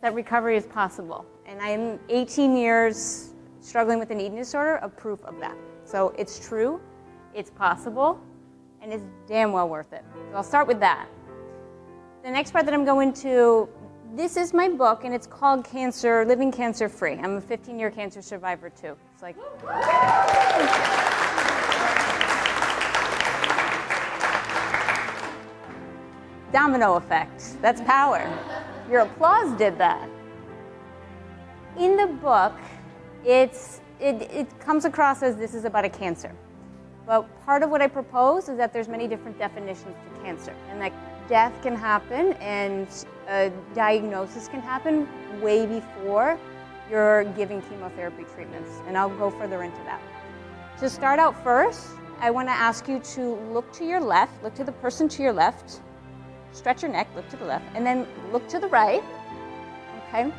that recovery is possible. And I'm 18 years struggling with an eating disorder, a proof of that. So it's true, it's possible, and it's damn well worth it. So I'll start with that. The next part that I'm going to, this is my book, and it's called Living Cancer Free. I'm a 15-year cancer survivor, too. It's like... Domino effect. That's power. Your applause did that. In the book, it comes across as this is about a cancer. But part of what I propose is that there's many different definitions to cancer, and that death can happen and a diagnosis can happen way before you're giving chemotherapy treatments, and I'll go further into that. To start out first, I want to ask you to look to your left, look to the person to your left, stretch your neck, look to the left, and then look to the right, okay?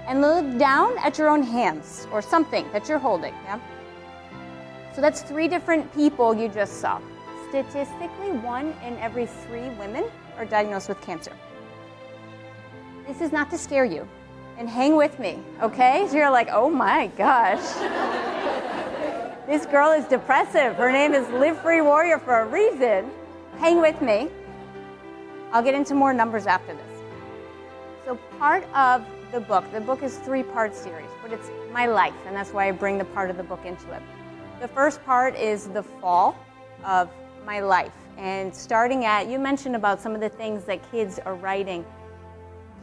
And look down at your own hands or something that you're holding, yeah? So that's 3 different people you just saw. Statistically, 1 in every 3 women are diagnosed with cancer. This is not to scare you. And hang with me, okay? So you're like, oh my gosh. This girl is depressive. Her name is Live Free Warrior for a reason. Hang with me. I'll get into more numbers after this. So part of the book is 3-part series, but it's my life, and that's why I bring the part of the book into it. The first part is the fall of my life, and starting at, you mentioned about some of the things that kids are writing.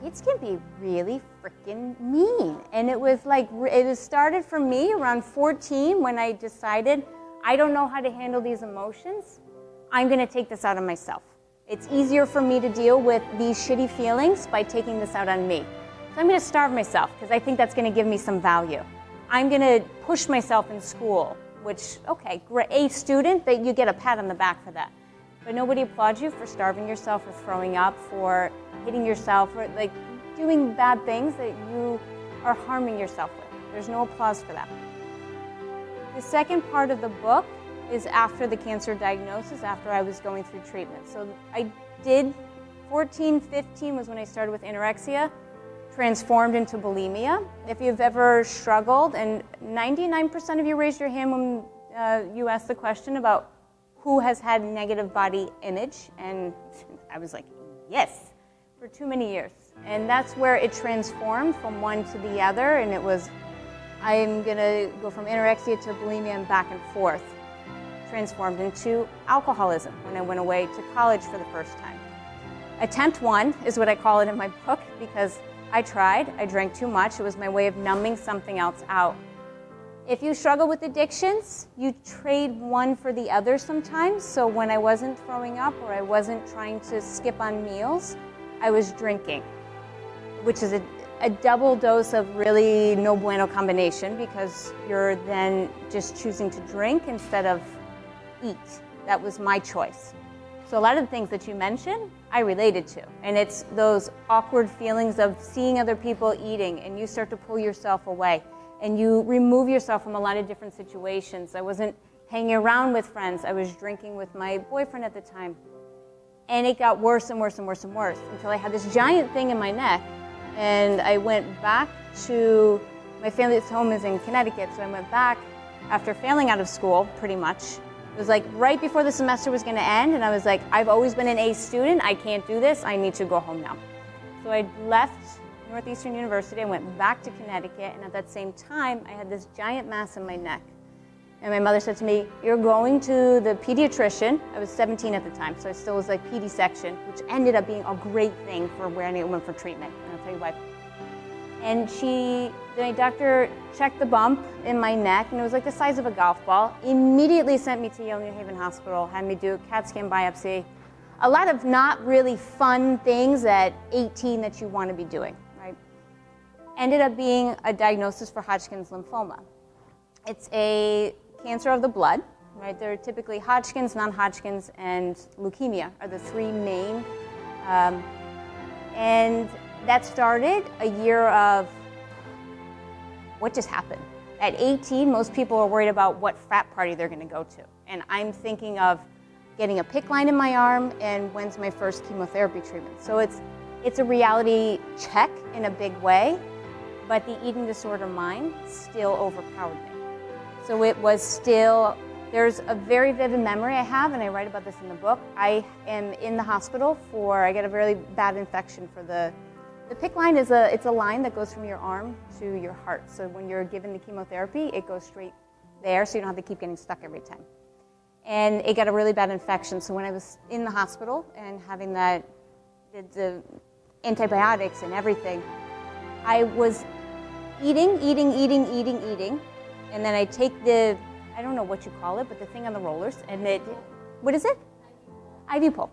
Kids can be really freaking mean, and it started for me around 14 when I decided I don't know how to handle these emotions. I'm going to take this out on myself. It's easier for me to deal with these shitty feelings by taking this out on me. So I'm going to starve myself because I think that's going to give me some value. I'm going to push myself in school, which, okay, great, A student, that you get a pat on the back for that. But nobody applauds you for starving yourself or throwing up, for hitting yourself, or like doing bad things that you are harming yourself with. There's no applause for that. The second part of the book is after the cancer diagnosis, after I was going through treatment. So I did, 14, 15 was when I started with anorexia, transformed into bulimia. If you've ever struggled, and 99% of you raised your hand when you asked the question about who has had negative body image, and I was like, yes, for too many years. And that's where it transformed from one to the other, and it was, I'm gonna go from anorexia to bulimia and back and forth. Transformed into alcoholism when I went away to college for the first time. Attempt 1 is what I call it in my book, because I drank too much. It was my way of numbing something else out. If you struggle with addictions, you trade one for the other sometimes. So when I wasn't throwing up or I wasn't trying to skip on meals, I was drinking, which is a double dose of really no bueno combination, because you're then just choosing to drink instead of eat. That was my choice. So a lot of the things that you mentioned, I related to. And it's those awkward feelings of seeing other people eating, and you start to pull yourself away, and you remove yourself from a lot of different situations. I wasn't hanging around with friends. I was drinking with my boyfriend at the time. And it got worse and worse and worse and worse until I had this giant thing in my neck. And I went back to, my family's home is in Connecticut, so I went back after failing out of school, pretty much. It was like right before the semester was going to end, and I was like, I've always been an A student. I can't do this. I need to go home now. So I left Northeastern University. I went back to Connecticut, and at that same time, I had this giant mass in my neck. And my mother said to me, you're going to the pediatrician. I was 17 at the time, so I still was like PD section, which ended up being a great thing for where I went for treatment. And I'll tell you why. And the doctor checked the bump in my neck, and it was like the size of a golf ball. Immediately sent me to Yale New Haven Hospital, had me do a CAT scan biopsy. A lot of not really fun things at 18 that you want to be doing, right? Ended up being a diagnosis for Hodgkin's lymphoma. It's a cancer of the blood, right? They're typically Hodgkin's, non-Hodgkin's, and leukemia are the 3 main. And that started a year of what just happened. At 18, most people are worried about what frat party they're going to go to. And I'm thinking of getting a PICC line in my arm and when's my first chemotherapy treatment. So it's it's a reality check in a big way, but the eating disorder mind still overpowered me. So it was still, there's a very vivid memory I have, and I write about this in the book. I am in the hospital I get a really bad infection for the PICC line it's a line that goes from your arm to your heart. So when you're given the chemotherapy, it goes straight there, so you don't have to keep getting stuck every time. And it got a really bad infection. So when I was in the hospital and having the antibiotics and everything, I was eating, and then I take I don't know what you call it, but the thing on the rollers, and what is it? IV pole.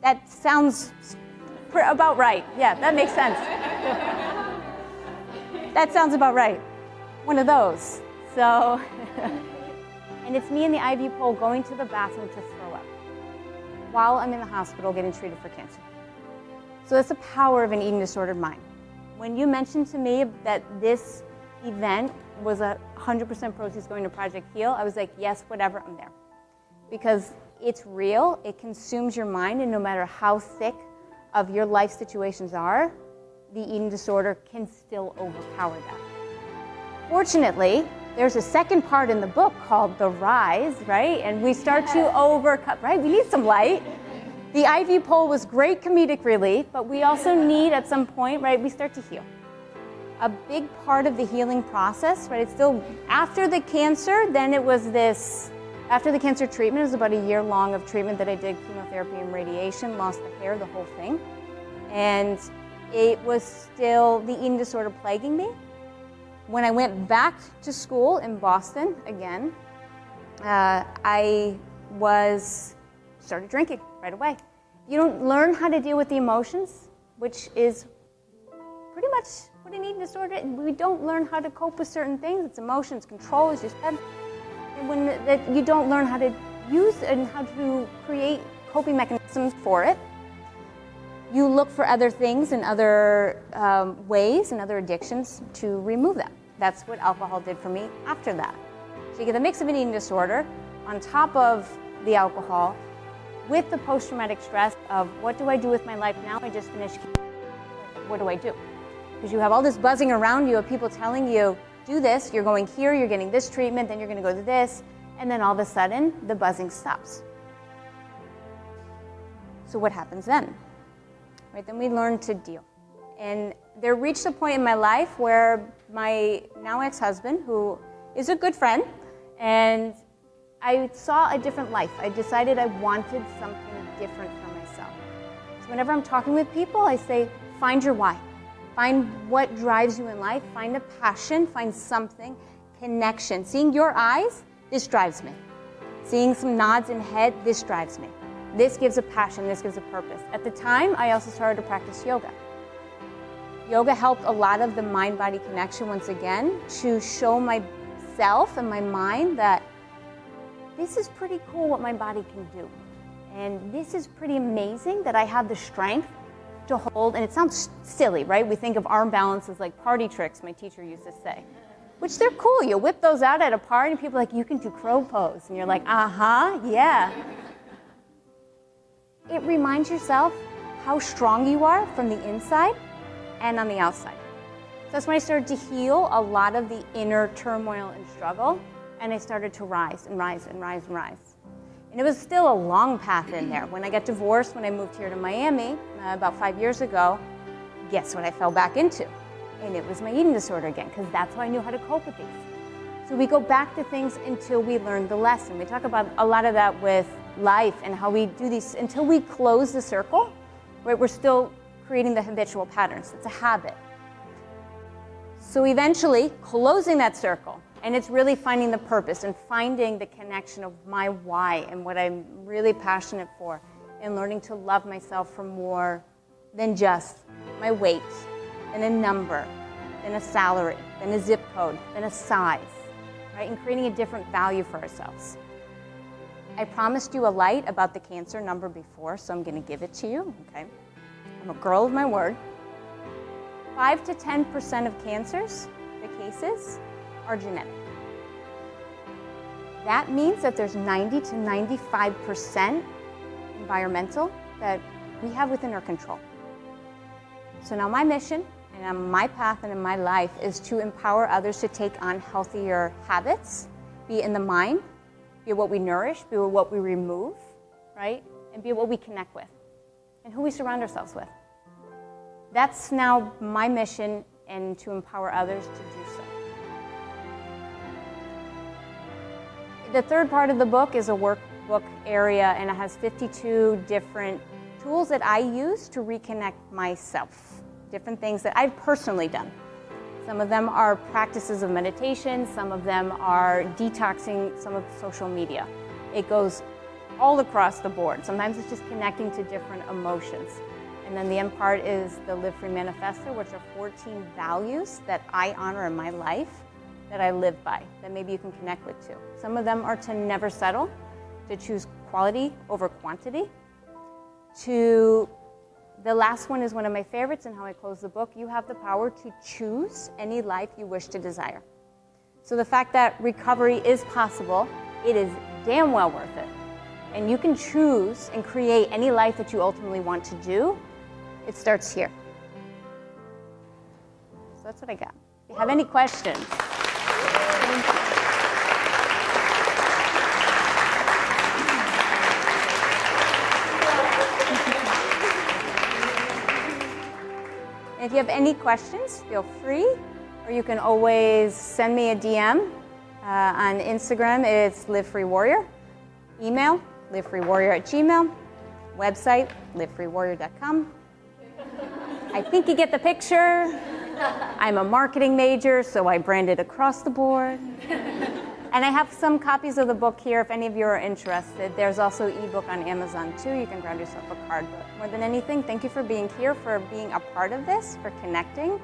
That sounds about right. Yeah, that makes sense. That sounds about right. One of those. So, and it's me in the IV pole going to the bathroom to throw up while I'm in the hospital getting treated for cancer. So that's the power of an eating disordered mind. When you mentioned to me that this event was 100% proceeds going to Project Heal, I was like, yes, whatever, I'm there. Because it's real, it consumes your mind, and no matter how thick of your life situations are, the eating disorder can still overpower that. Fortunately, there's a second part in the book called The Rise, right? And we start to overcome, right? We need some light. The IV pole was great comedic relief, but we also need, at some point, right, we start to heal. A big part of the healing process, right, it's still, after the cancer, then it was this, after the cancer treatment, it was about a year long of treatment that I did chemotherapy and radiation, lost the hair, the whole thing. And it was still the eating disorder plaguing me. When I went back to school in Boston again, I started drinking right away. You don't learn how to deal with the emotions, which is pretty much what an eating disorder is. We don't learn how to cope with certain things. It's emotions, control, as you said. And when you don't learn how to use and how to create coping mechanisms for it, you look for other things and other ways and other addictions to remove them. That's what alcohol did for me after that. So you get the mix of an eating disorder on top of the alcohol with the post-traumatic stress of what do I do with my life now? I just finished. What do I do? Because you have all this buzzing around you of people telling you, do this, you're going here, you're getting this treatment, then you're going to go to this, and then all of a sudden, the buzzing stops. So what happens then? Right, then we learn to deal. And there reached a point in my life where my now ex-husband, who is a good friend, and I saw a different life. I decided I wanted something different for myself. So whenever I'm talking with people, I say, find your why. Find what drives you in life. Find a passion. Find something. Connection. Seeing your eyes, this drives me. Seeing some nods in head, this drives me. This gives a passion. This gives a purpose. At the time, I also started to practice yoga. Yoga helped a lot of the mind-body connection once again to show myself and my mind that this is pretty cool what my body can do. And this is pretty amazing that I have the strength to hold, and it sounds silly, right? We think of arm balance as like party tricks, my teacher used to say, which they're cool. You whip those out at a party, and people are like, you can do crow pose. And you're like, yeah. It reminds yourself how strong you are from the inside and on the outside. So that's when I started to heal a lot of the inner turmoil and struggle, and I started to rise and rise and rise and rise. And it was still a long path in there. When I got divorced, when I moved here to Miami about 5 years ago, guess what I fell back into? And it was my eating disorder again, because that's how I knew how to cope with these. So we go back to things until we learn the lesson. We talk about a lot of that with life and how we do these, until we close the circle, right? We're still creating the habitual patterns. It's a habit. So eventually, closing that circle, and it's really finding the purpose and finding the connection of my why and what I'm really passionate for, and learning to love myself for more than just my weight, than a number, than a salary, than a zip code, than a size, right? And creating a different value for ourselves. I promised you a light about the cancer number before, so I'm going to give it to you, okay? I'm a girl of my word. 5 to 10% of cancers, the cases, are genetic. That means that there's 90 to 95% environmental that we have within our control. So now my mission and my path and in my life is to empower others to take on healthier habits, be it in the mind, be it what we nourish, be it what we remove, right? And be it what we connect with and who we surround ourselves with. That's now my mission, and to empower others to do so. The third part of the book is a workbook area, and it has 52 different tools that I use to reconnect myself. Different things that I've personally done. Some of them are practices of meditation, some of them are detoxing some of social media. It goes all across the board. Sometimes it's just connecting to different emotions. And then the end part is the Live Free Manifesto, which are 14 values that I honor in my life, that I live by, that maybe you can connect with too. Some of them are to never settle, to choose quality over quantity, to the last one is one of my favorites and how I close the book. You have the power to choose any life you wish to desire. So the fact that recovery is possible, it is damn well worth it. And you can choose and create any life that you ultimately want to do. It starts here. So that's what I got. If you have any questions? And if you have any questions, feel free, or you can always send me a DM. On Instagram, it's Live Free Warrior. Email, livefreewarrior@gmail. Website, livefreewarrior.com. I think you get the picture. I'm a marketing major, so I branded across the board. And I have some copies of the book here if any of you are interested. There's also an ebook on Amazon too. You can grab yourself a card. But more than anything, thank you for being here, for being a part of this, for connecting.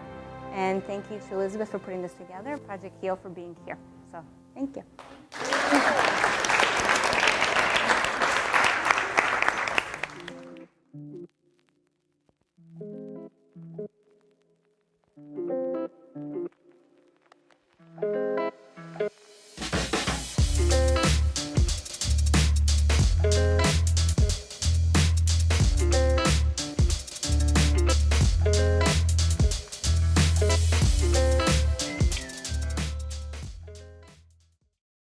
And thank you to Elizabeth for putting this together, Project Heal for being here. So thank you.